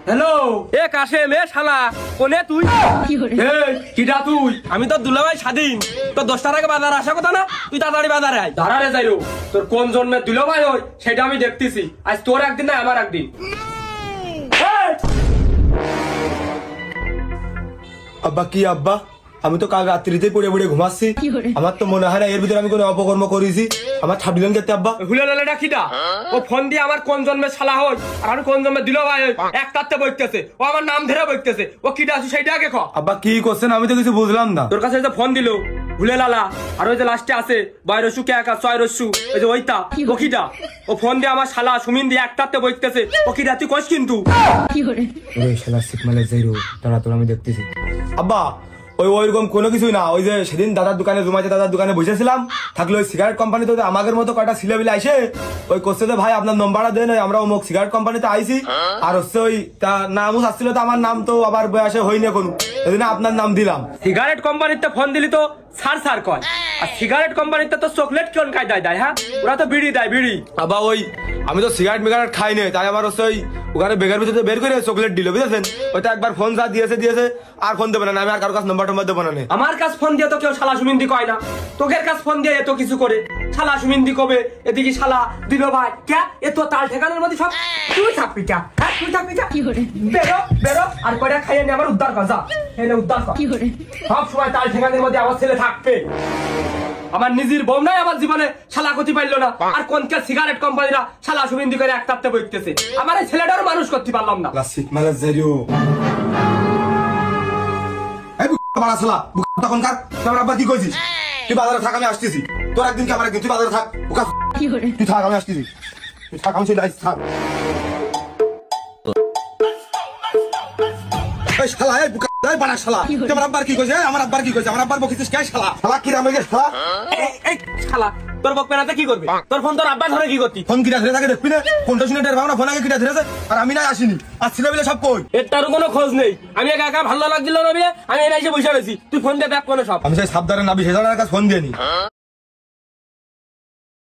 hello এ কাশেম এ শালা কোনে তুই কিডা তুই আমি তো দুলাভাই স্বাধীন তো 10টার আগে বাজার আসা কথা না তুই তাড়াতাড়ি বাজারে আয় দাঁড়ারে যাইরো তোর কোন জন্মের দুলাভাই হই সেটা আমি দেখতেছি আজ তোর একদিন না আমার একদিন আব্বা কি আব্বা আমি তো কাল রাত্রিতে পড়ে পড়ে ঘুমাচ্ছি আমার তো মনে হয় না এর ভিতরে আমি কোনো অপকর্ম করেছি আমার ছাড়িলেন কেতে আব্বা হুলেলালেটা কিডা ও ফোন দিয়ে আমার কোন জন্মের শালা হই আর আমি কোন জন্মের দুলাভাই হই এক তাতে বইতেছে ও আমার নাম ধরে বইতেছে ও কিডা আছে সেইটা আগে ক আব্বা কি করছেন আমি তো কিছু বুঝলাম না তোর কাছে যে ফোন দিলো হুলেলালা আর ওই যে লাস্টে আছে বয়রসু কে একা ছয়রসু ওই যে ওইটা ও কিডা ও ফোন দিয়ে আমার শালা সুমিন দিয়ে এক তাতে বইতেছে ও কিডা তুই কইস কিন্তু ওই শালা সিকমালে যাইরো তারা তোর আমি দেখতেছি আব্বা ওইরকম কোনো কিছুই না ওই যে সেদিন দাদার দোকানে জুমাইতে দাদার দোকানে বসেছিলাম থাকলে ওই সিগারেট কোম্পানিতে আমাদের মতো কয়টা ছেলেপিলে আইসে ওই করছে যে ভাই আপনার নম্বরটা দেন আমরা অমুক সিগারেট কোম্পানিতে আইসি আর হচ্ছে ওই তা নামও আসছিল তো আমার নাম তো আবার বয়সে হয়নি কোনো সেদিন আপনার নাম দিলাম সিগারেট কোম্পানিতে ফোন দিলি তো সার কয় আর সিগারেট কোম্পানিতে তো চকলেট কোন কায়দায় দেয় হ্যাঁ ওরা তো বিড়ি দেয় বিড়ি আবা ওই আমি তো সিগারেট মিগারেট খাই নি তাই আমার হচ্ছে ওই ওখানে বেগার ভিতরে বের করে চকলেট দিল বুঝেছেন ওইটা একবার ফোন যা দিয়েছে আর ফোন দেবে না আমি আর কারো কাছে নম্বর টম্বর দেবো না আমার কাছে ফোন দিয়ে তো কেউ শালা সুমিন্দি কয় না তোকের কাছে ফোন দিয়ে এত কিছু করে শালা সুমিন্দি কবে এদিকে শালা দিল ভাই কে এত তাল ঠেকানোর মধ্যে সব তুই থাকবি কে হ্যাঁ তুই থাকবি কে বেরো আর কয়টা খাইয়ে নিয়ে আমার উদ্ধার কর যা এনে উদ্ধার কর সব সময় তাল ঠেকানোর মধ্যে আমার ছেলে থাকবে আমার নিজের বউ নাই আমার জীবনে শালা ক্ষতি পাইলো না আর কোনকে সিগারেট কোম্পানিরা শালা সুমিন্দি করে এক তাপতে বইতেছে আমার এই ছেলেটারও মানুষ করতে পারলাম না মানে জেরিও তখন আব্বা কি কইছিস তুই বাজারে থাক আমি আসতেছি তোর একদিন কি আমার একদিন তুই বাজারে থাক তুই থাক আমি আসতেছি তুই থাক আমি চলে আসছি থাক শালা এই বুকা বাড়া শালা তোমার আব্বার কি কইছে আমার আব্বার কি কইছে আমার আব্বার বকিছিস কে শালা শালা কি রাম হয়ে শালা এই শালা তোর বক পেনাতে কি করবে তোর ফোন তোর আব্বা ধরে কি করতি ফোন কিটা ধরে থাকে দেখবি না ফোনটা শুনে টের পাও না ফোন আগে কিটা ধরেছে আর আমি না আসিনি আসছিল বলে সব কই এটারও কোনো খোঁজ নেই আমি একা একা ভালো লাগছিল না আমি এনে এসে বসে রয়েছি তুই ফোন দিয়ে ব্যাক করে সব আমি সেই সাবধানে নাবি সেজনের কাছে ফোন দিয়ে নি